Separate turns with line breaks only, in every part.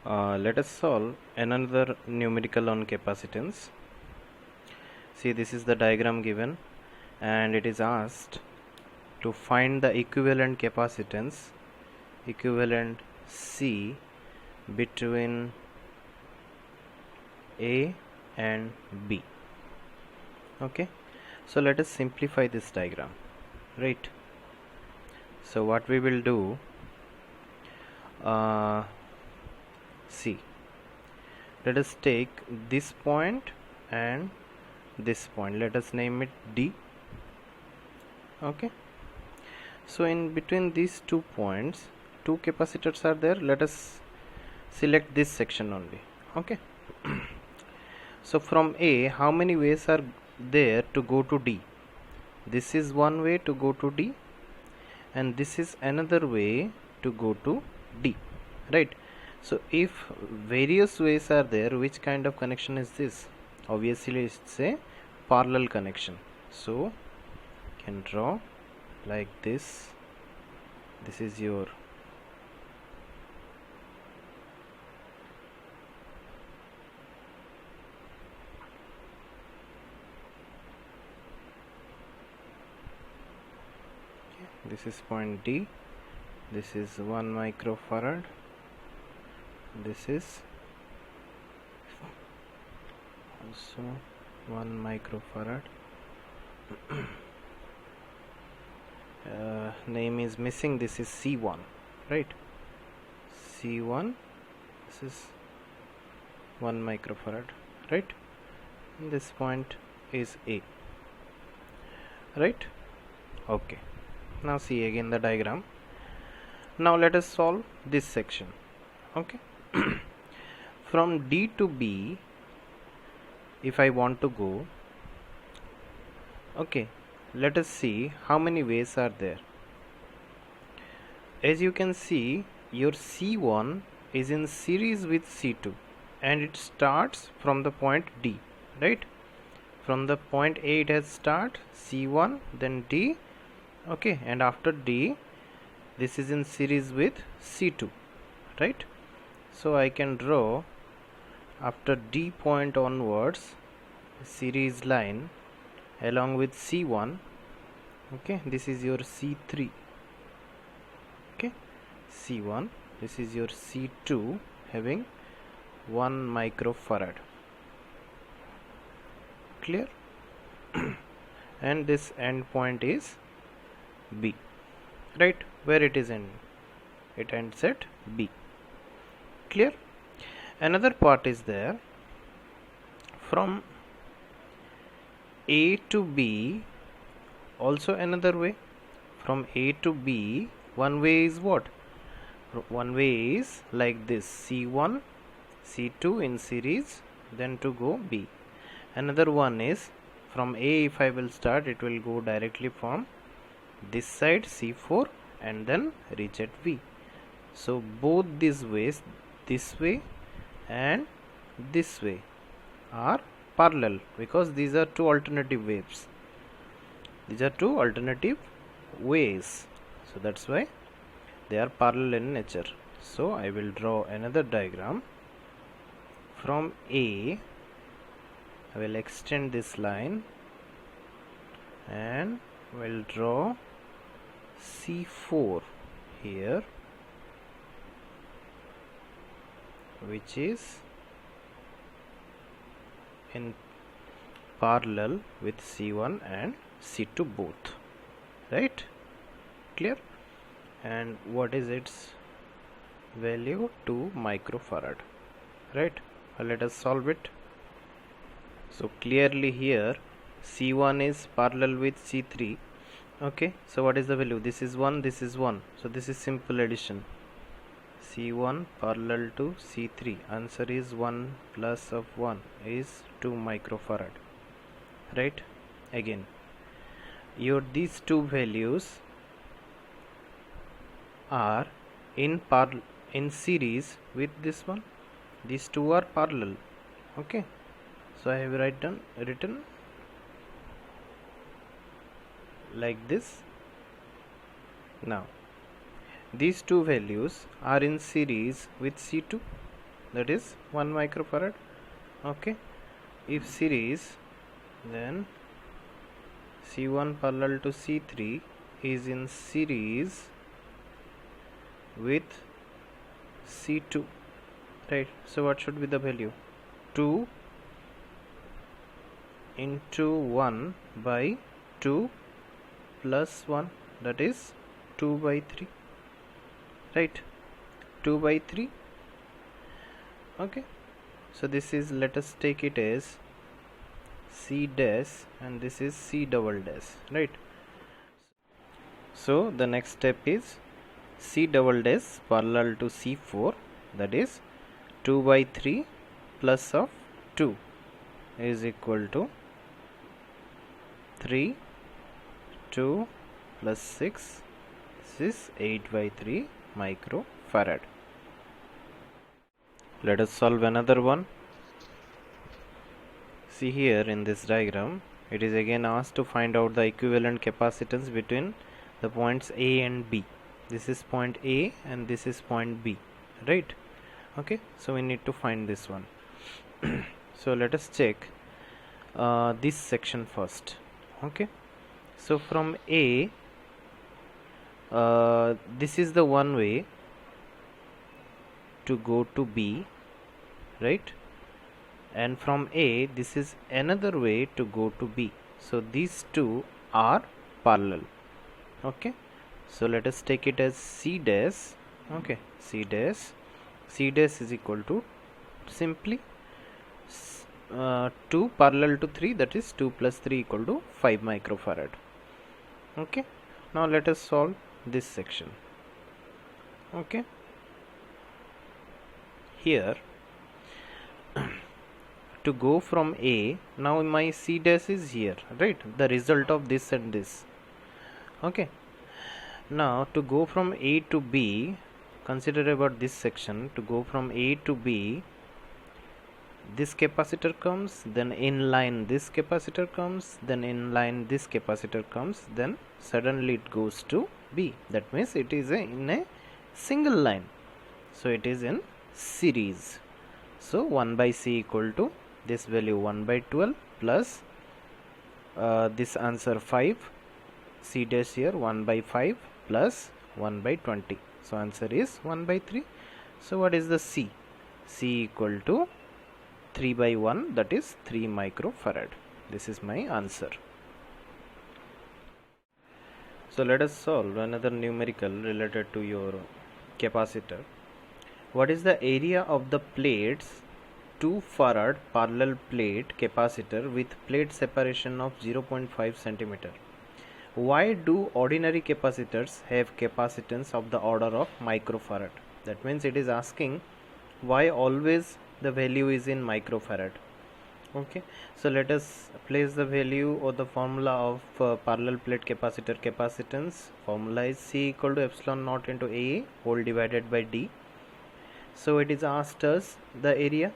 Let us solve another numerical on capacitance. See, this is the diagram given, and it is asked to find the equivalent capacitance, equivalent C, between A and B. Okay, so let us simplify this diagram, right? So what we will do, see, let us take this point and this point, let us name it D. Okay, so in between these 2 points, 2 capacitors are there. Let us select this section only. Okay, so from A, how many ways are there to go to D? This is one way to go to D, and this is another way to go to D, right? So if various ways are there, which kind of connection is this? Obviously it's a parallel connection. So you can draw like this. This is your this is point D, this is 1 microfarad, this is also 1 microfarad. Name is missing. This is C1, right? C1, this is 1 microfarad, right? And this point is A, right? Okay, now see again the diagram. Now let us solve this section. Okay, from D to B, if I want to go, okay, let us see how many ways are there. As you can see, your C1 is in series with C2, and it starts from the point D, right? From the point A it has start C1, then D, okay, and after D this is in series with C2, right? So I can draw after D point onwards series line along with C1. Okay, this is your C3. Okay, C1, this is your C2 having 1 microfarad. Clear? And this end point is B, right? Where it is end? It ends at B. Clear? Another part is there. From A to B, also another way. From A to B, one way is what? One way is like this: C1, C2 in series, then to go B. Another one is from A, if I will start, it will go directly from this side C4 and then reach at V. So both these ways, this way and this way, are parallel because these are two alternative waves. These are two alternative ways, so that's why they are parallel in nature. So I will draw another diagram. From A, I will extend this line and will draw C4 here, which is in parallel with C1 and C2 both, right? Clear? And what is its value? 2 microfarad, right? Let us solve it. So clearly here C1 is parallel with C3. Okay, so what is the value? This is 1, this is 1, so this is simple addition. C1 parallel to C3, answer is 1 plus of 1 is 2 microfarad, right? Again, these two values are in series with this one. These two are parallel. Okay, so I have written like this. Now these two values are in series with C2, that is 1 microfarad. Okay, if series, then C1 parallel to C3 is in series with C2, right? So what should be the value? 2 into 1 by 2 plus 1, that is 2 by 3, right? 2 by 3. Okay, so this is, let us take it as C dash and this is C double dash, right? So the next step is C double dash parallel to C4, that is 2 by 3 plus of 2 is equal to 3, 2 plus 6, this is 8 by 3 microfarad. Let us solve another one. See here in this diagram, it is again asked to find out the equivalent capacitance between the points A and B. This is point A and this is point B, right? Okay, so we need to find this one. So let us check this section first. Okay, so from A, this is the one way to go to B, right? And from A, this is another way to go to B. So these two are parallel. Okay, so let us take it as C dash. Okay, C dash is equal to simply 2 parallel to 3, that is 2 plus 3 equal to 5 microfarad. Okay, now let us solve this section. Okay, here to go from A, now my C dash is here, right? The result of this and this. Okay, now to go from A to B, consider about this section. To go from A to B, this capacitor comes, then in line this capacitor comes, then in line this capacitor comes, then suddenly it goes to B. That means it is in a single line, so it is in series. So 1 by C equal to this value 1 by 12 plus this answer 5, C dash here 1 by 5 plus 1 by 20. So answer is 1 by 3. So what is the C? C equal to 3 by 1, that is 3 microfarad. This is my answer. So let us solve another numerical related to your capacitor. What is the area of the plates 2 farad parallel plate capacitor with plate separation of 0.5 centimeter? Why do ordinary capacitors have capacitance of the order of microfarad? That means it is asking why always the value is in microfarad. Okay, so let us place the value or the formula of parallel plate capacitor capacitance. Formula is C equal to epsilon naught into A whole divided by D. So it is asked us the area,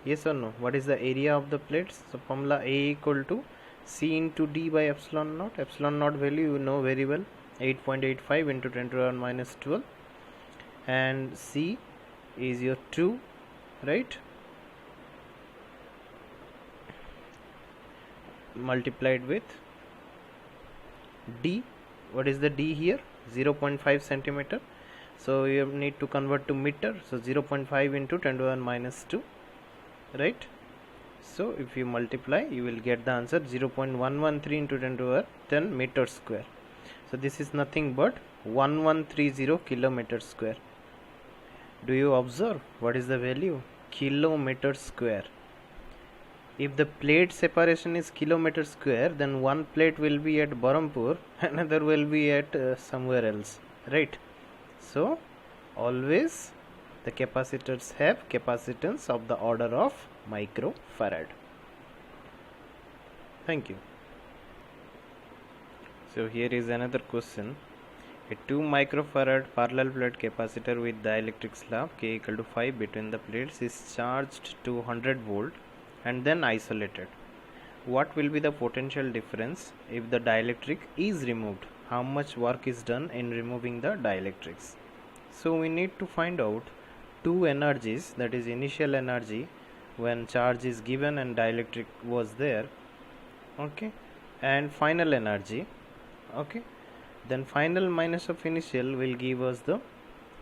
yes or no? What is the area of the plates? So formula A equal to C into D by epsilon naught. Epsilon naught value you know very well, 8.85 into 10 to the power minus 12, and C is your 2, right, multiplied with D. What is the D here? 0.5 centimeter. So you need to convert to meter. So 0.5 into 10 to the power minus 2, right? So if you multiply, you will get the answer 0.113 into 10 to the power 10 meter square. So this is nothing but 1130 kilometer square. Do you observe what is the value? Kilometer square. If the plate separation is kilometer square, then one plate will be at Barampur, another will be at somewhere else, right? So always the capacitors have capacitance of the order of microfarad. Thank you. So here is another question. A 2 microfarad parallel plate capacitor with dielectric slab K equal to 5 between the plates is charged to 100 volt and then isolated. What will be the potential difference if the dielectric is removed? How much work is done in removing the dielectrics? So we need to find out two energies, that is initial energy when charge is given and dielectric was there, okay, and final energy, okay, then final minus of initial will give us the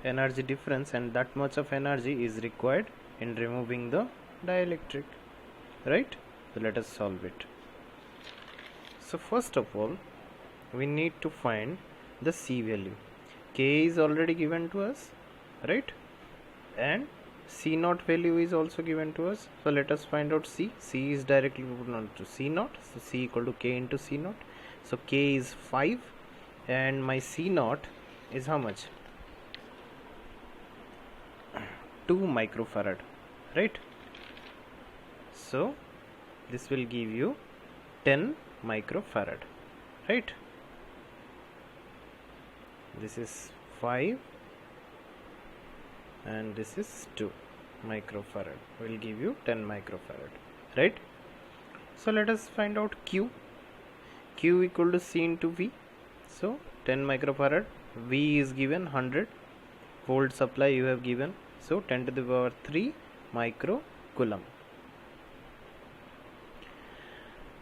energy difference, and that much of energy is required in removing the dielectric, right? So let us solve it. So first of all we need to find the C value. K is already given to us, right, and C naught value is also given to us. So let us find out C. C is directly proportional to C naught, so C equal to K into C naught. So K is 5 and my C naught is how much? 2 microfarad, right? So this will give you 10 microfarad, right? This is 5 and this is 2 microfarad, will give you 10 microfarad, right? So let us find out Q. Q equal to C into V. So 10 microfarad, V is given 100 volt supply you have given, so 10 to the power 3 microcoulomb.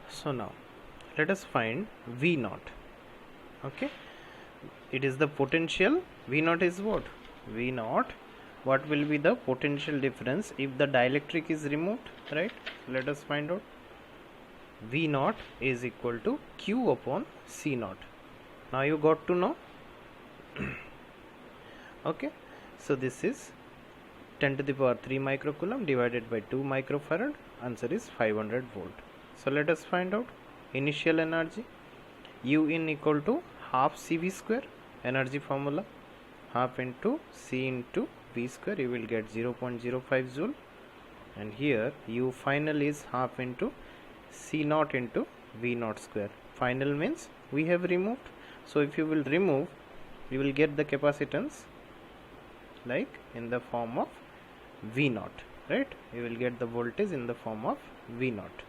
So now let us find V naught, okay, it is the potential. V naught is what? V naught, what will be the potential difference if the dielectric is removed, right? Let us find out. V naught is equal to Q upon C naught. Now you got to know. Okay, so this is 10 to the power 3 microcoulomb divided by 2 microfarad, answer is 500 volt. So let us find out initial energy. U in equal to half CV square, energy formula, half into C into V square, you will get 0.05 joule, and here U final is half into C naught into V naught square. Final means we have removed, so if you will remove, you will get the capacitance like in the form of V naught, right? You will get the voltage in the form of V naught,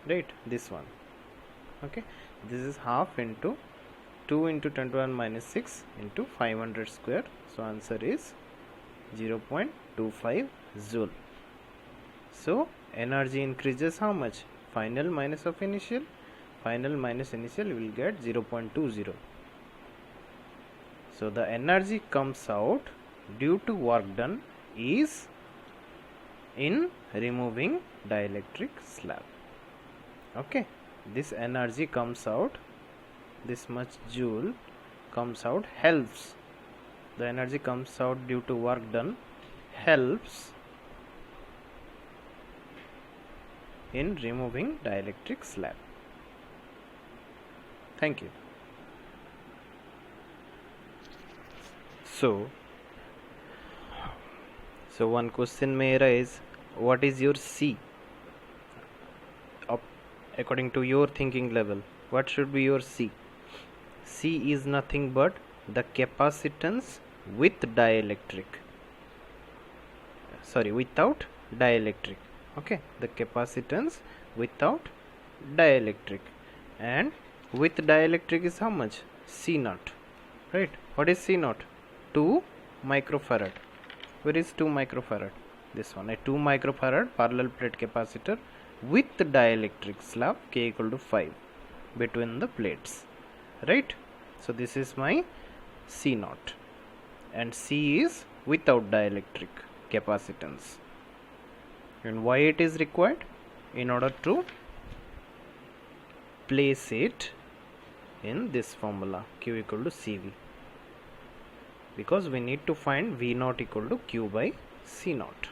right? This one, okay, this is half into 2 into 10 to the power minus 6 into 500 square, so answer is 0.25 joule. So energy increases how much? Final minus of initial, final minus initial, you will get 0.20. So the energy comes out due to work done is in removing dielectric slab, okay. This energy comes out, this much joule comes out, helps, the energy comes out due to work done, helps in removing dielectric slab. Thank you. So one question may arise, what is your C? According to your thinking level, what should be your C? C is nothing but the capacitance with dielectric, sorry, without dielectric, okay, the capacitance without dielectric, and with dielectric is how much? C naught, right? What is C naught? 2 microfarad. Where is 2 microfarad? This one, a 2 microfarad parallel plate capacitor with dielectric slab, K equal to 5 between the plates, right? So this is my C naught, and C is without dielectric capacitance. And why it is required? In order to place it in this formula, Q equal to CV, because we need to find V naught equal to Q by C naught.